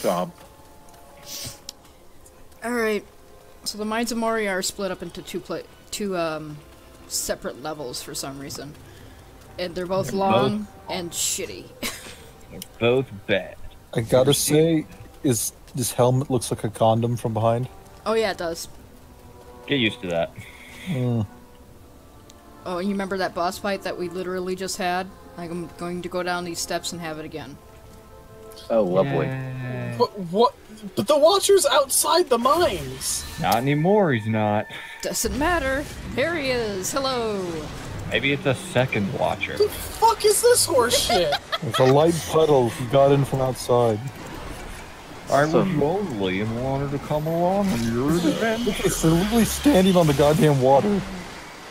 job. Alright, so the Mines of Moria are split up into two separate levels for some reason. And they're both long and shitty. They're both bad. I gotta say, this helmet looks like a condom from behind. Oh yeah, it does. Get used to that. Mm. Oh, and you remember that boss fight that we literally just had? I'm going to go down these steps and have it again. Oh, lovely. Yay. But what? But the Watcher's outside the mines! Not anymore, he's not. Doesn't matter. Here he is. Hello. Maybe it's a second Watcher. The fuck is this horse shit? It's a light puddle. He got in from outside. I was lonely and wanted to come along on your adventure. They're literally standing on the goddamn water.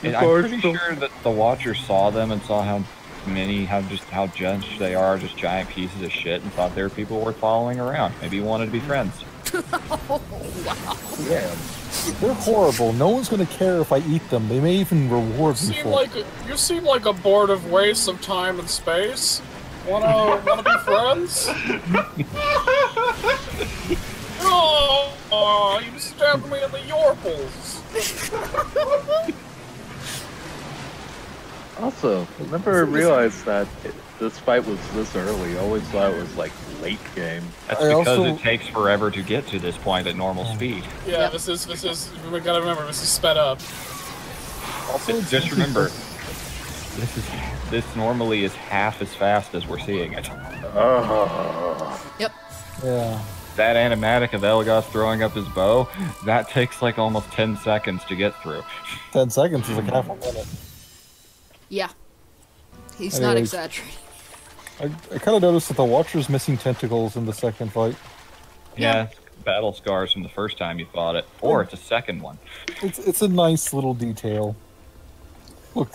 And I'm pretty sure that the Watcher saw them and saw how judged they are, just giant pieces of shit, and thought they were people worth following around. Maybe he wanted to be friends. Oh, wow. Yeah. They're horrible. No one's gonna care if I eat them. They may even reward me for it. You seem like a abortive waste of time and space. Wanna be friends? Oh, you stabbed me in the Yorples. Also, I never realized that this fight was this early. I always thought it was like late game. That's because it takes forever to get to this point at normal speed. Yeah, Yep. this is. We gotta remember, this is sped up. Also, Just remember, this normally is half as fast as we're seeing it. Yep. Yeah. That animatic of Elagos throwing up his bow, that takes like almost 10 seconds to get through. 10 seconds is like half a minute. Yeah. He's not Anyways. exaggerating. I kind of noticed that the Watcher's missing tentacles in the second fight. Yeah, battle scars from the first time you fought it. Or it's a second one. It's a nice little detail. Look.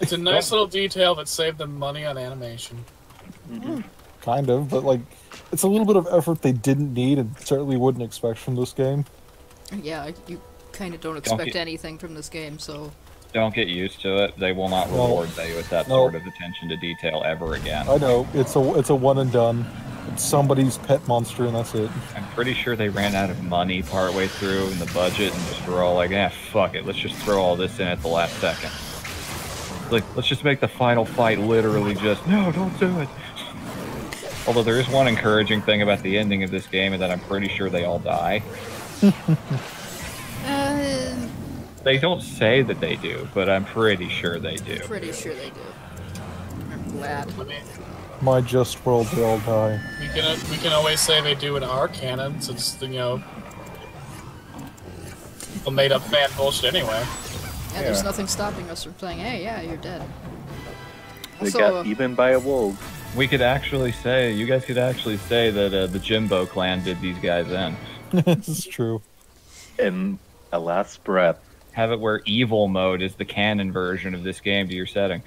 It's a nice little detail that saved them money on animation. Kind of, but like, it's a little bit of effort they didn't need and certainly wouldn't expect from this game. Yeah, you kind of don't expect anything from this game, so... Don't get used to it. They will not reward you with that sort of attention to detail ever again. I know, it's a one and done. It's somebody's pet monster and that's it. I'm pretty sure they ran out of money partway through in the budget and just were all like, fuck it, let's just throw all this in at the last second. Like, let's just make the final fight literally just, no, don't do it. Although there is one encouraging thing about the ending of this game, and that I'm pretty sure they all die. They don't say that they do, but I'm pretty sure they do. Pretty sure they do. I'm glad. My just world, they all die. We can always say they do in our canon, since, you know, a made-up fan bullshit anyway. Yeah, there's nothing stopping us from saying, hey, yeah, you're dead. They Also, got eaten by a wolf. We could actually say, you guys could actually say that the Jimbo clan did these guys in. This is true. In a last breath. Have it where evil mode is the canon version of this game to your setting.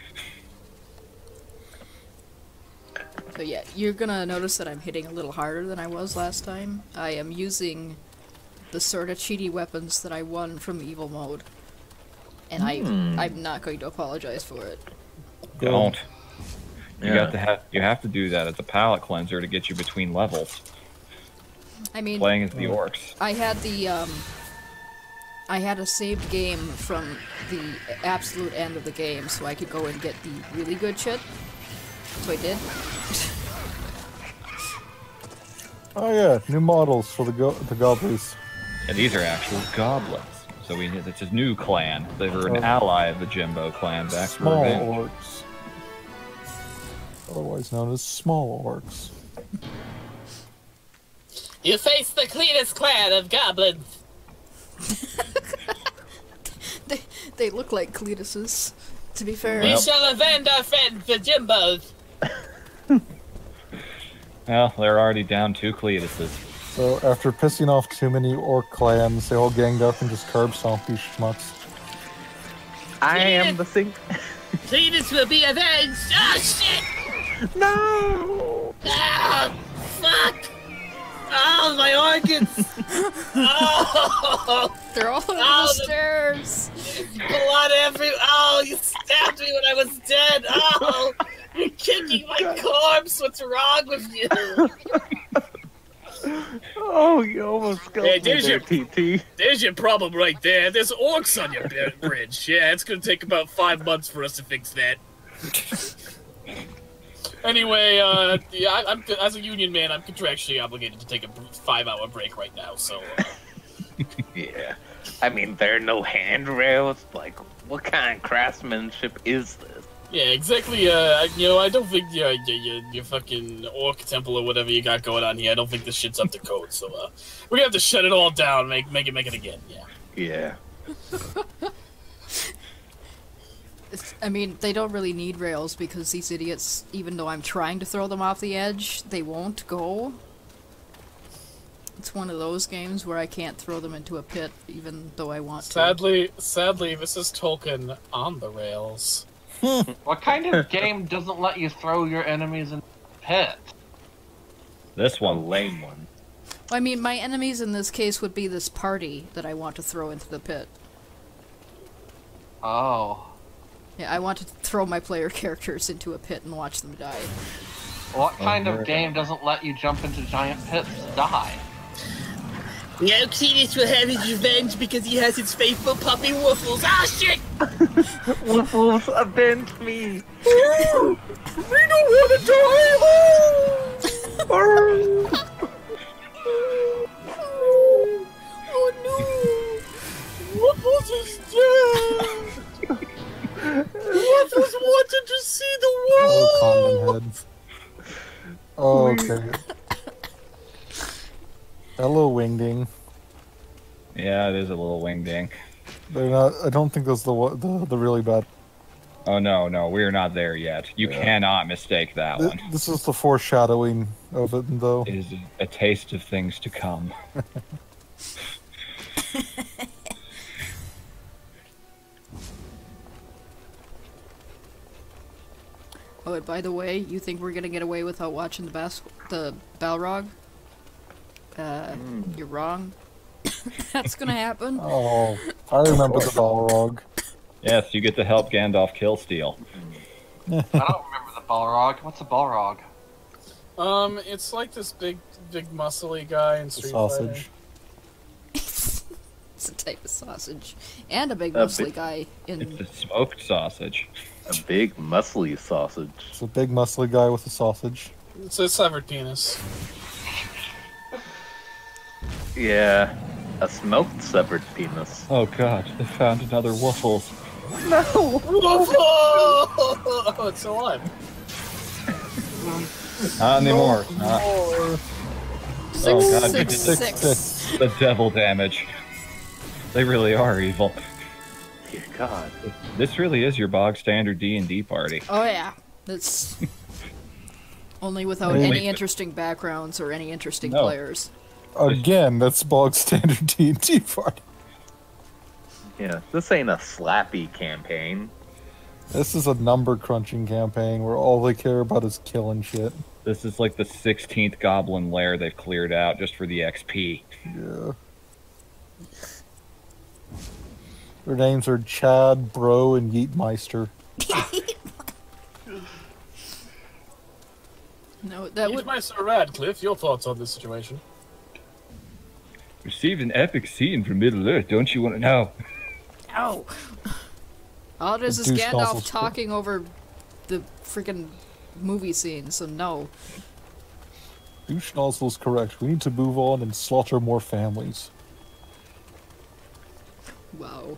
But yeah, you're gonna notice that I'm hitting a little harder than I was last time. I am using the sort of cheaty weapons that I won from evil mode. And I'm not going to apologize for it. Don't. You Yeah. you have to do that as a palate cleanser to get you between levels. I mean, Playing as the orcs. I had the, I had a saved game from the absolute end of the game, so I could go and get the really good shit. So I did. Oh yeah, new models for the goblins. And these are actual goblins. So it's a new clan. They were an ally of the Jimbo clan back for Small revenge. orcs. Otherwise known as small orcs. You face the cleanest clan of goblins. They look like Cletus's, to be fair. We shall avenge our friends, the Jimbos. Well, they're already down 2 Cletuses. So after pissing off too many orc clans, they all ganged up and just curb stomped these schmucks. I am the thing. Cletus will be avenged. Oh shit! No! Ah, fuck! Oh, my organs! Oh! They're all over the stairs! Blood every— Oh, you stabbed me when I was dead! Oh! You're kicking my corpse! What's wrong with you? Oh, you almost killed Hey, me there, TT. There's your problem right there. There's orcs on your bridge. Yeah, it's gonna take about 5 months for us to fix that. Anyway, yeah, I'm as a union man, I'm contractually obligated to take a 5-hour break right now. So, Yeah. I mean, there are no handrails. Like, what kind of craftsmanship is this? yeah, exactly. I don't think your fucking orc temple or whatever you got going on here. I don't think this shit's up to code. So, we're gonna have to shut it all down, make it again. Yeah. Yeah. I mean, they don't really need rails because these idiots, even though I'm trying to throw them off the edge, they won't go. It's one of those games where I can't throw them into a pit, even though I want to. Sadly, this is Tolkien on the rails. What kind of game doesn't let you throw your enemies in the pit? This A one. lame one. I mean, my enemies in this case would be this party that I want to throw into the pit. Oh. Yeah, I want to throw my player characters into a pit and watch them die. What kind of game doesn't let you jump into giant pits to die? Now Cletus will have his revenge because he has his faithful puppy Waffles. Ah, shit! Waffles, avenge me! We don't want to die! Oh no! Waffles is dead! Waffles wanted to see the Oh, world! condom heads. Oh, okay. Hello, Wingding. Yeah, it is a little wingding. They're not. I don't think that's the really bad. Oh no, we're not there yet. You cannot mistake that one. This is the foreshadowing of it, though. It is a taste of things to come. Oh, and by the way, you think we're gonna get away without watching the Balrog? You're wrong. That's gonna happen. Oh, I remember the Balrog. Yes, you get to help Gandalf kill Steel. I don't remember the Balrog. What's a Balrog? It's like this big muscly guy in Street Sausage. It's a type of sausage. And a big A muscly big- guy in... It's a smoked sausage. A big, muscly sausage. It's a big muscly guy with a sausage. Fighter. It's a severed penis. Yeah. A smoked severed penis. Oh god, they found another Waffles. No! Whoa! It's alive. Not anymore. Not. Oh god, they did Six. the devil damage. They really are evil. Dear God. This really is your bog standard D&D party. Oh yeah, that's... Only without Hey. any interesting backgrounds or any interesting No. players. Again, that's bog standard D&D party. Yeah, this ain't a slappy campaign. This is a number crunching campaign where all they care about is killing shit. This is like the 16th goblin lair they've cleared out just for the XP. Yeah. Their names are Chad, Bro, and Yeetmeister. No, that would... My Sir Radcliffe, your thoughts on this situation? Received an epic scene from Middle Earth, don't you want to know? Ow! All it is The douche Gandalf nozzle's talking over the freaking movie scene, so no. Douche Nozzle's correct. We need to move on and slaughter more families. Wow.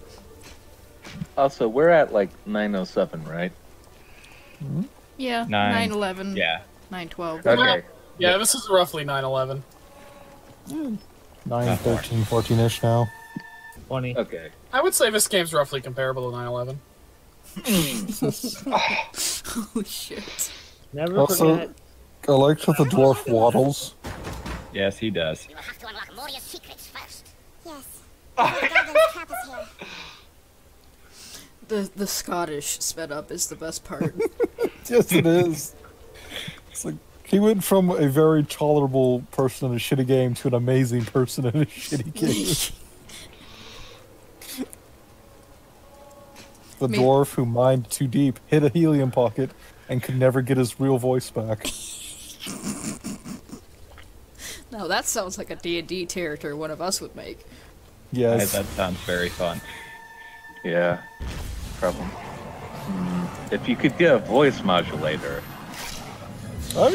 Also, we're at like 9:07, right? Yeah, Nine. 9/11, Yeah. 9/12. Okay. Yeah, this is roughly 9/11. 9, 13, 14-ish now. 20. Okay. I would say this game's roughly comparable to 9/11. Holy shit. Never Also, forget. I like how the dwarf waddles. Yes, he does. You will have to unlock Moria's secrets first. Yes. The dragon's trap is here. The Scottish sped up is the best part. Yes, it is. It's like he went from a very tolerable person in a shitty game to an amazing person in a shitty game. The Me- dwarf who mined too deep hit a helium pocket and could never get his real voice back. No, that sounds like a D&D character one of us would make. Yes. That sounds very fun. Yeah. Problem. If you could get a voice modulator. I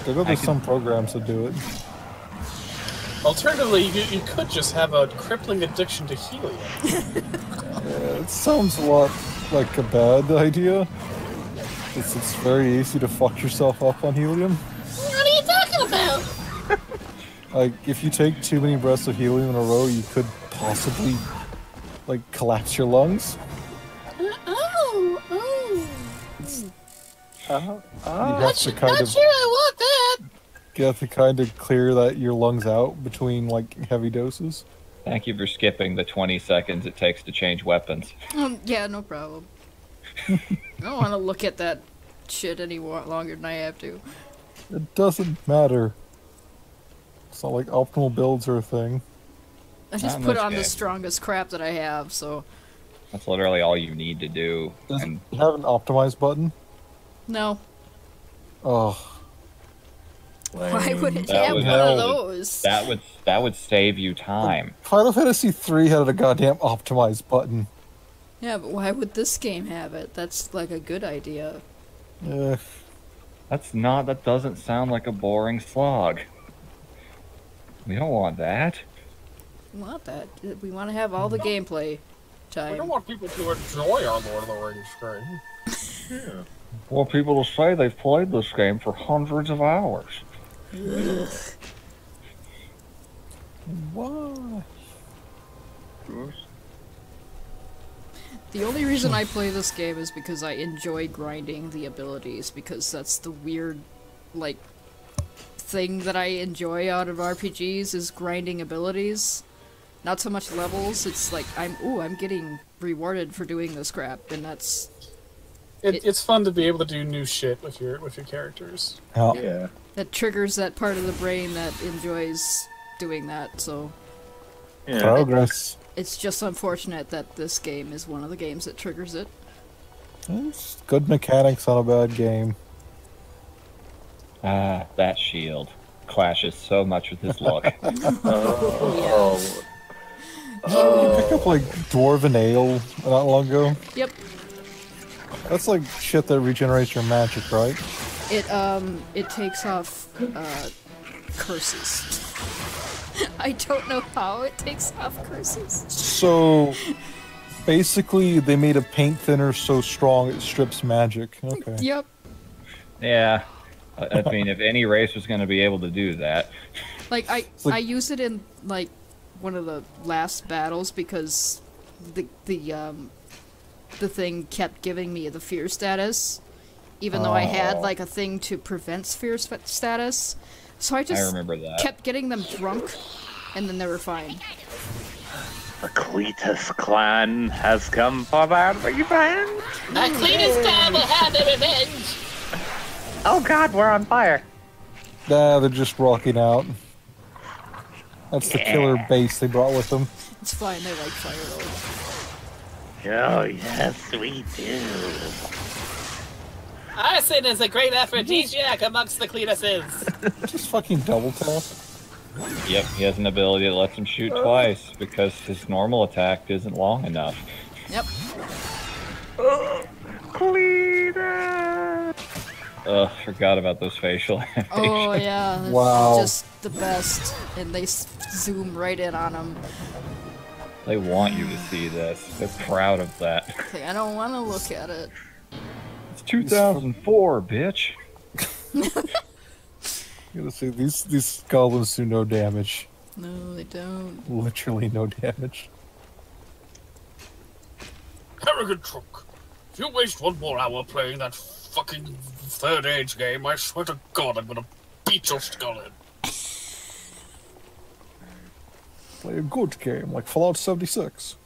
know there's some programs that do it. Alternatively, you could just have a crippling addiction to helium. It sounds a lot like a bad idea. It's very easy to fuck yourself up on helium. What are you talking about? Like, if you take too many breaths of helium in a row, you could possibly, like, collapse your lungs. You have to kind of, Sure, I want that. you have to kind of clear your lungs out between, like, heavy doses. Thank you for skipping the 20 seconds it takes to change weapons. Yeah, no problem. I don't want to look at that shit any longer than I have to. It doesn't matter. It's not like optimal builds are a thing. I just Not in put this on the game. strongest crap that I have, so... That's literally all you need to do. Does And it have an optimize button? No. Oh, Why would it That have would one of help. those? that would save you time. Final Fantasy III had a goddamn optimize button. Yeah, but why would this game have it? That's like a good idea. Yeah. That doesn't sound like a boring slog. We don't want that. We want that. We want to have all the gameplay We time. don't want people to enjoy our Lord of the Rings game. Well, people will say they've played this game for hundreds of hours. Why? The only reason I play this game is because I enjoy grinding the abilities, because that's the weird, like, thing that I enjoy out of RPGs is grinding abilities. Not so much levels, it's like, I'm getting rewarded for doing this crap, and that's... It's fun to be able to do new shit with your characters. Yeah. That triggers that part of the brain that enjoys doing that, so... Yeah. Progress. It's just unfortunate that this game is one of the games that triggers it. It's good mechanics on a bad game. Ah, that shield clashes so much with his look. Oh. You picked up like Dwarven Ale not long ago. Yep. That's like shit that regenerates your magic, right? It takes off, curses. I don't know how it takes off curses. So basically, they made a paint thinner so strong it strips magic. Okay. Yep. Yeah. I mean, if any race was going to be able to do that. Like, like- I use it in, like, one of the last battles because the thing kept giving me the fear status, even though I had, like, a thing to prevent fear status. So I just remember that. kept getting them drunk, and then they were fine. The Cletus clan has come for their revenge. The Cletus clan will have their revenge. Oh god, we're on fire. Nah, they're just rocking out. That's the killer base they brought with them. It's fine, they like fire though. Oh yes, we do. Arson is a great aphrodisiac amongst the Cletuses. Just fucking double tap. Yep, he has an ability that lets him shoot twice because his normal attack isn't long enough. Yep. Cletus. Ugh, forgot about those facial animations. Oh yeah, it's Wow. just the best, and they zoom right in on them. They want you to see this. They're proud of that. Like, I don't want to look at it. It's 2004, bitch. You gotta say these goblins do no damage. No, they don't. Literally no damage. Arrogant drunk. If you waste one more hour playing that fucking third age game, I swear to God I'm gonna beat your skull in. Play a good game like Fallout 76.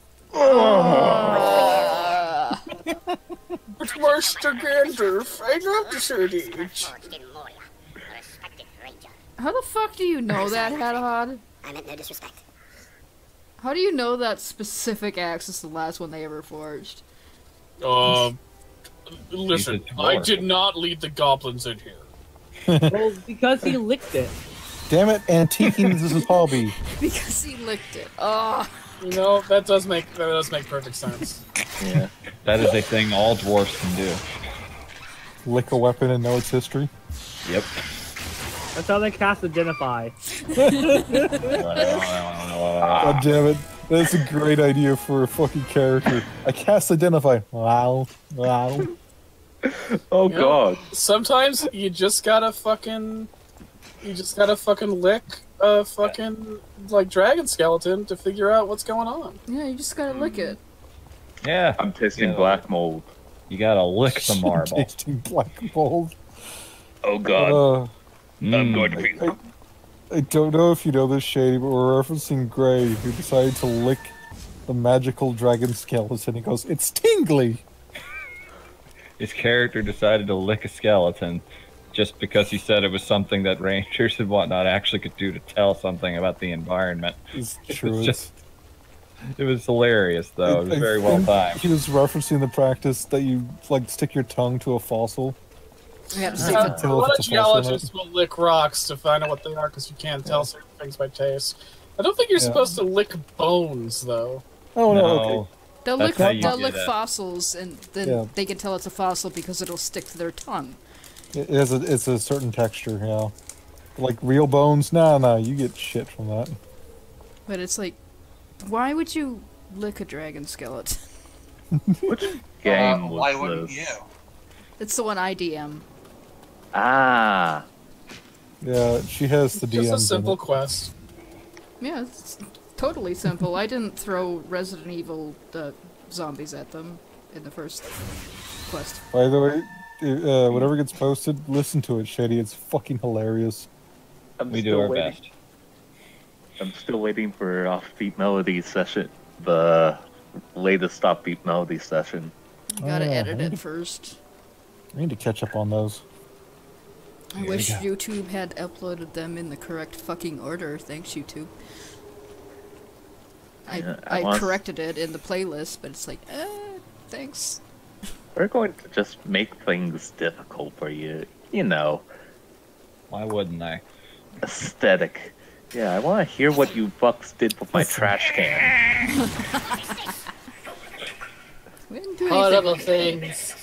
It's Master Gandalf. I love the third age. Forged in Moria, a respected ranger. How the fuck do you know that, Hadahad? I meant no disrespect. How do you know that specific axe is the last one they ever forged? Listen, He's a I dwarf. did not lead the goblins in here. Well, because he licked it. Damn it, antiquing is his hobby. Because he licked it. Oh. You know, that does make perfect sense. Yeah. That is a thing all dwarfs can do. Lick a weapon and know its history. Yep. That's how they cast Identify. God damn it. That's a great idea for a fucking character. I cast Identify. Wow. Wow. Oh You know, god. sometimes you just gotta fucking lick a fucking like dragon skeleton to figure out what's going on. Yeah, you just gotta lick it. Yeah. I'm tasting Yeah. black mold. You gotta lick the marble. Tasting black mold. Oh god. I'm going to be. I don't know if you know this, Shady, but we're referencing Gray, who decided to lick the magical dragon skeleton. He goes, "It's tingly!" His character decided to lick a skeleton just because he said it was something that rangers and whatnot actually could do to tell something about the environment. It's It true. was it was hilarious, though. It was very well timed. He was referencing the practice that you, like, stick your tongue to a fossil. Yeah, You can A tell lot if of it's a fossil or not. geologists will lick rocks to find out what they are because you can't tell certain things by taste. I don't think you're Yeah. supposed to lick bones, though. Oh, no, No. okay. They'll That's lick, how you they'll do lick that. fossils, and then Yeah. they can tell it's a fossil because it'll stick to their tongue. It's a certain texture, yeah. Like real bones, nah, you get shit from that. But it's like, why would you lick a dragon skeleton? Which game Why was wouldn't this? you? It's the one I DM. Ah. Yeah, she has the Just a DMs simple in it. quest. Yeah, it's totally simple. I didn't throw Resident Evil zombies at them in the first quest. By the way, whatever gets posted, listen to it, Shady. It's fucking hilarious. We do our best. I'm still waiting for Offbeat Melody session. The latest Offbeat Melody session. You gotta Oh, edit I need it to- first. I need to catch up on those. I wish YouTube had uploaded them in the correct fucking order. Thanks, YouTube. Yeah, I want- corrected it in the playlist, but it's like, thanks. We're going to just make things difficult for you. You know, Why wouldn't I? aesthetic. Yeah, I want to hear what you fucks did with my trash can. We didn't do Horrible anything. things.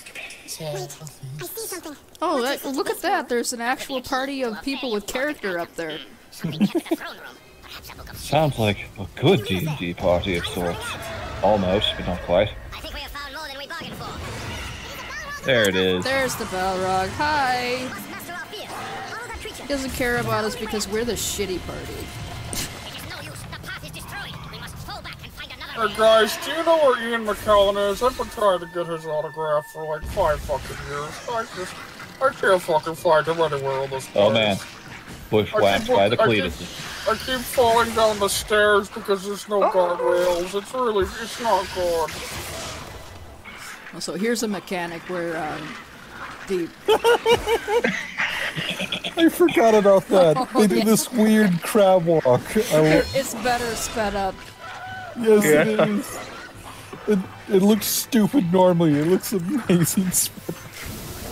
I see something. Oh, look at that! There's an actual party of people with character up there. Something kept at the throne room. Perhaps a book of... Sounds like a good D&D party of sorts. Almost, but not quite. I think we have found more than we bargained for. There it is. There's the Balrog. Hi! Must master our fear. Follow that creature. He doesn't care about us because we're the shitty party. It is no use. The path is destroyed. We must fall back and find another Hey guys, do you know where Ian McKellen is? I've been trying to get his autograph for like 5 fucking years. I can't fucking find him anywhere on this place. Oh man. Bushwhacked by the Cletuses. I keep falling down the stairs because there's no guardrails. It's not good. So here's a mechanic where the I forgot about that. They do this weird crab walk. it's better sped up. Yes, it is. It looks stupid normally. It looks amazing.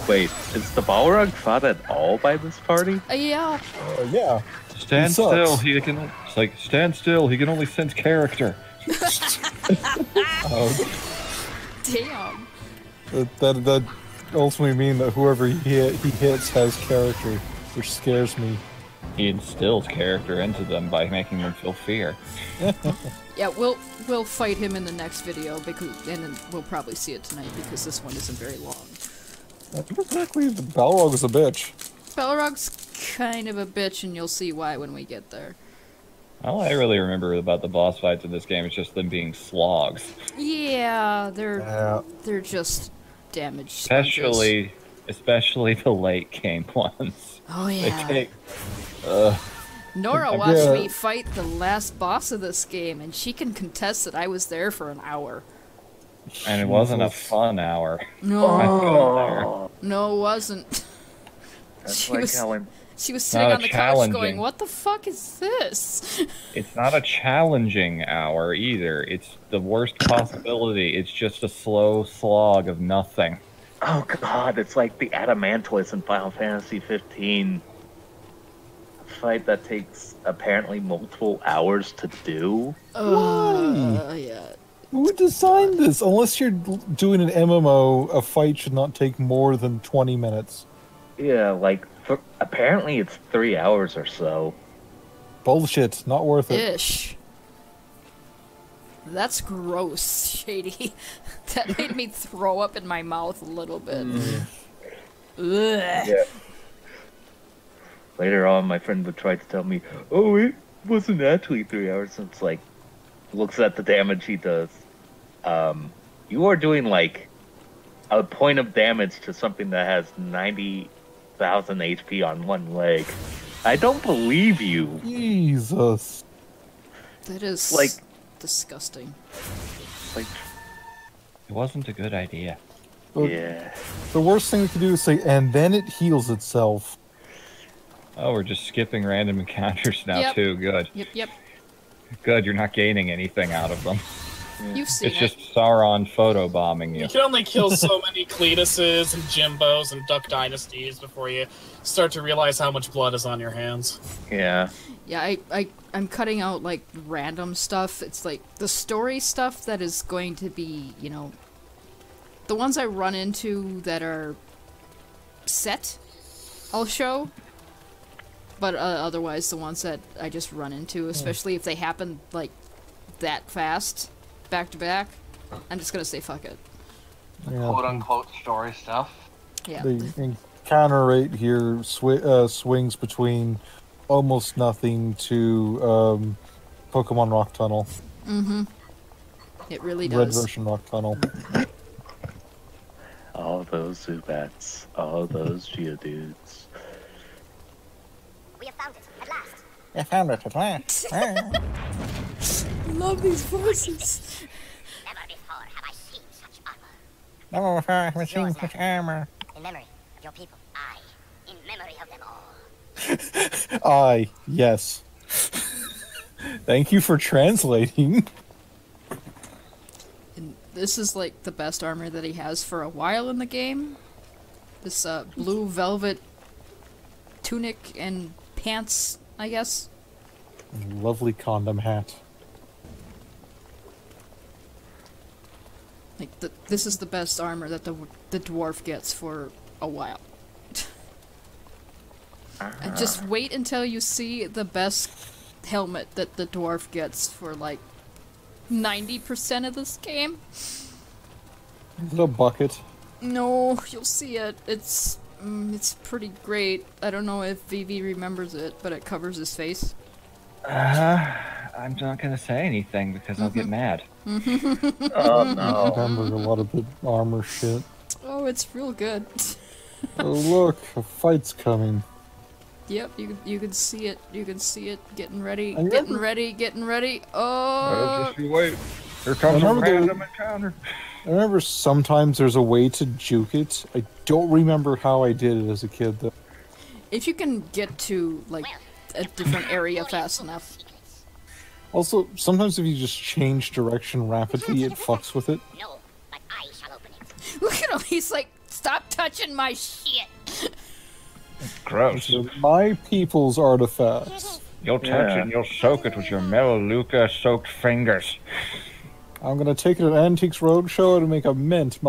Wait, is the Balrog fought at all by this party? Yeah. Yeah. Stand He sucks. still. He can. It's like stand still. He can only sense character. Damn. That ultimately mean that whoever he hits has character, which scares me. He instills character into them by making them feel fear. Yeah, we'll fight him in the next video because, and then we'll probably see it tonight because this one isn't very long. Exactly, the Balrog is a bitch. Balrog's kind of a bitch, and you'll see why when we get there. All I really remember about the boss fights in this game is just them being slogs. Yeah, they're Yeah. just damaged sponges. Especially the late game ones. Oh They yeah. take. Nora watched Yeah. me fight the last boss of this game, and she can contest that I was there for an hour. And it wasn't a Jesus. fun hour. No, Oh, no, it wasn't. that's She like was- Helen. She was sitting Not on the couch challenging. going, "What the fuck is this?" It's not a challenging hour either. It's the worst possibility. It's just a slow slog of nothing. Oh god, it's like the Adamantoise in Final Fantasy 15. fight that takes apparently multiple hours to do. Yeah. Who designed this? Unless you're doing an MMO, a fight should not take more than 20 minutes. Yeah, like, apparently it's 3 hours or so. Bullshit, not worth it. Ish. That's gross, Shady. That made me throw up in my mouth a little bit. Ugh. Yeah. Later on, my friend would try to tell me, oh, it wasn't actually 3 hours. And it's like, looks at the damage he does. You are doing, like, a point of damage to something that has 90,000 HP on one leg. I don't believe you. Jesus. That is, like, disgusting. Like, It wasn't a good idea. yeah. The worst thing we could do is say, and then it heals itself. Oh, we're just skipping random encounters now, too. Good. Yep. Good, you're not gaining anything out of them. You've seen It's just Sauron photobombing you. You can only kill so many Cletuses and Jimbos and Duck Dynasties before you start to realize how much blood is on your hands. Yeah. Yeah, I'm cutting out, like, random stuff. It's, like, the story stuff that is going to be, you know... The ones I run into that are set, I'll show. But otherwise, the ones that I just run into, especially if they happen, like, that fast, back to back, I'm just gonna say fuck it. The quote-unquote story stuff. Yeah. The encounter rate here swings between almost nothing to Pokemon Rock Tunnel. Mm-hmm. It really does. Red version Rock Tunnel. All those Zubats. All those Geodudes. We have found it, at last. I found it at last. Love these voices. Never before have I seen such armor. Never before have I Yours seen now. such armor. In memory of your people. I, in memory of them all. Aye, yes. Thank you for translating. And this is, like, the best armor that he has for a while in the game. This blue velvet tunic and pants, I guess. Lovely condom hat. Like, this is the best armor that the dwarf gets for a while. And just wait until you see the best helmet that the dwarf gets for, like, 90% of this game. Is it a bucket? No, you'll see it. It's pretty great. I don't know if Vivi remembers it, but it covers his face. I'm not gonna say anything because I'll get mad. Oh I no. remember a lot of the armor shit. Oh, it's real good. Oh look, a fight's coming. Yep, you can see it. You can see it getting ready, I getting remember- ready, getting ready. Oh, Just you wait. Here comes a remember the- random encounter. I remember sometimes there's a way to juke it. I don't remember how I did it as a kid though. if you can get to like a different area fast enough. Also, sometimes if you just change direction rapidly, it fucks with it. No, but I shall open it. Look at him. He's like, stop touching my shit. Gross. So my people's artifacts. You'll touch it and you'll soak it with your Melaleuca soaked fingers. I'm gonna take it to Antiques Roadshow to make a mint.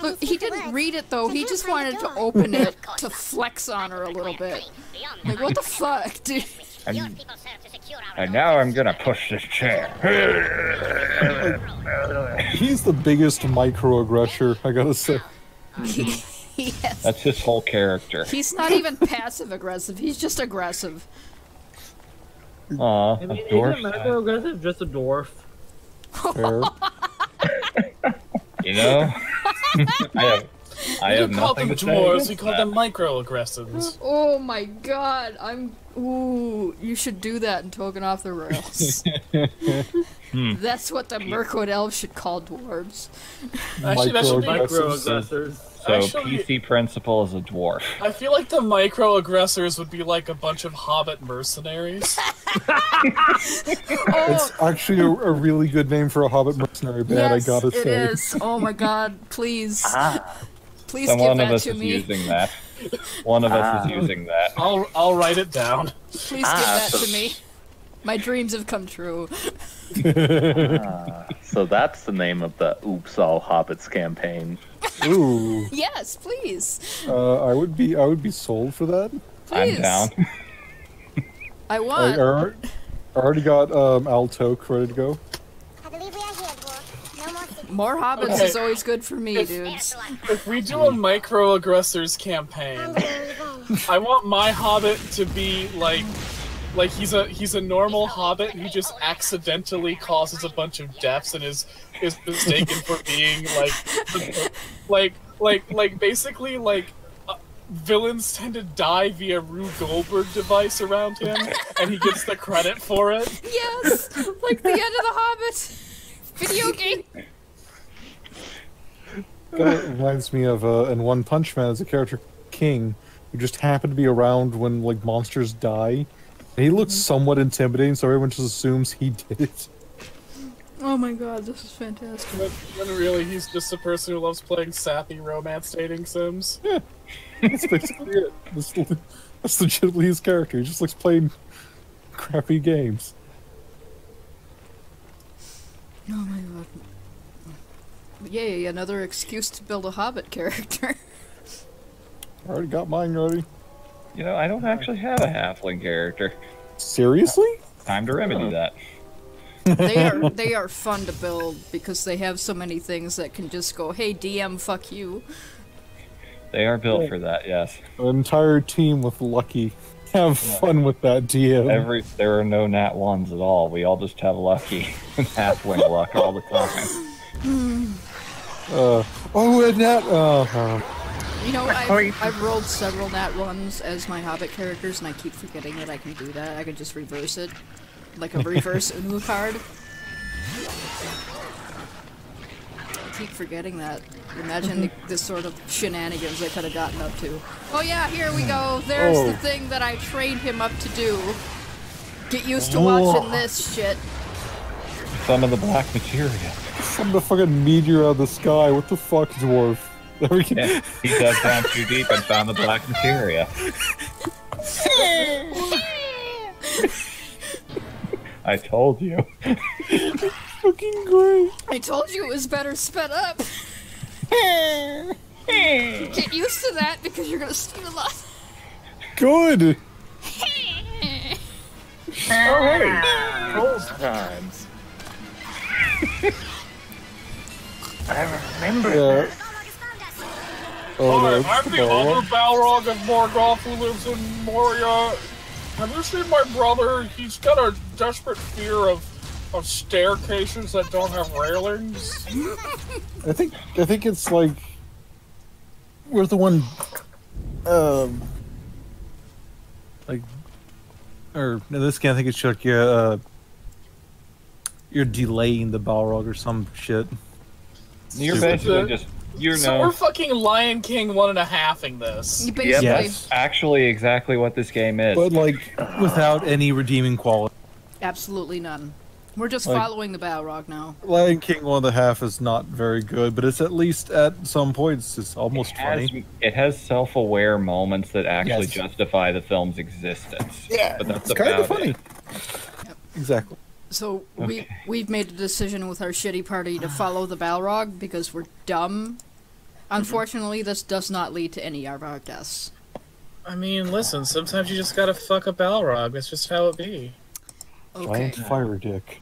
Look, he didn't read it though. He just wanted to open it to flex on her a little bit. Like, what the fuck, dude? And now I'm gonna push this chair. He's the biggest microaggressor, I gotta say. Yes. That's his whole character. He's not even passive aggressive. He's just aggressive. Aw, I a mean, dwarf. isn't microaggressive just a dwarf? Fair. You know? I have You call nothing them to dwarves, say. you call them microaggressives. Oh my god, ooh, you should do that and token off the rails. That's what the Mirkwood elves should call dwarves. Actually, that should be Microaggressors. So Actually- PC principal is a dwarf. I feel like the microaggressors would be like a bunch of hobbit mercenaries. It's actually a really good name for a Hobbit mercenary band, Yes, I gotta it say. is. Oh my god, please. Please Someone give of that us to is me. using that. One of us is using that. I'll write it down. Please give that to me. My dreams have come true. So that's the name of the Oops All Hobbits campaign. Ooh. Yes, please. I would be sold for that. Please. I'm down. I want. I already got Altoke ready to go. I believe we are here, dwarf. No more secrets. More hobbits Okay. is always good for me, dudes. If we do a microaggressors campaign, I want my hobbit to be like he's a normal hobbit who just accidentally causes a bunch of deaths and is mistaken for being like basically villains tend to die via Rube Goldberg device around him, and he gets the credit for it. Yes, like the end of the Hobbit video game. That reminds me of in One Punch Man, as a character King, who just happened to be around when like monsters die. And he looks somewhat intimidating, so everyone just assumes he did it. Oh my god, this is fantastic. When really he's just a person who loves playing sappy romance dating sims. Yeah, that's basically it. That's legitimately his character. He just likes playing crappy games. Oh my god. Yay, another excuse to build a Hobbit character. I already got mine ready. You know, I don't actually have a halfling character. Seriously? Time to remedy that. They are fun to build because they have so many things that can just go, hey DM, fuck you. They are built for that, yes. An entire team with Lucky. Have fun with that, DM. There are no nat ones at all. We all just have lucky and halfling luck all the time. And that. You know, I've rolled several nat ones as my Hobbit characters, and I keep forgetting that I can do that. I can just reverse it, like a reverse Unu card. I keep forgetting that. Imagine the sort of shenanigans I could have gotten up to. Oh yeah, here we go. There's the thing that I trained him up to do. Get used to watching this shit. Some of the black materia. Some of the fucking meteor out of the sky. What the fuck, dwarf? Yeah, he dug down too deep and found the black materia. I told you. Fucking great. I told you it was better sped up. Get used to that because you're gonna steal a lot. Good. Those times. I remember this. Oh, I'm that's the the other ball. Balrog of Morgoth who lives in Moria. Have you seen my brother? He's got a desperate fear of staircases that don't have railings. I think it's like we're the one, like, or in this case, I think it's like you're delaying the Balrog or some shit. You're Stupid. basically just, So we're fucking Lion King 1.5ing this. Basically, Yes. actually exactly what this game is. But like without any redeeming quality. absolutely none. We're just Like- following the Balrog now. Lion King 1.5 is not very good, but it's at least at some points it's almost funny. It has self-aware moments that actually Yes. justify the film's existence. Yeah, but that's it's kind of about funny. it. Exactly. So Okay. we've made a decision with our shitty party to follow the Balrog because we're dumb. Unfortunately, this does not lead to any of our deaths. I mean, listen, sometimes you just gotta fuck a Balrog. That's just how it be. Okay. Giant fire dick.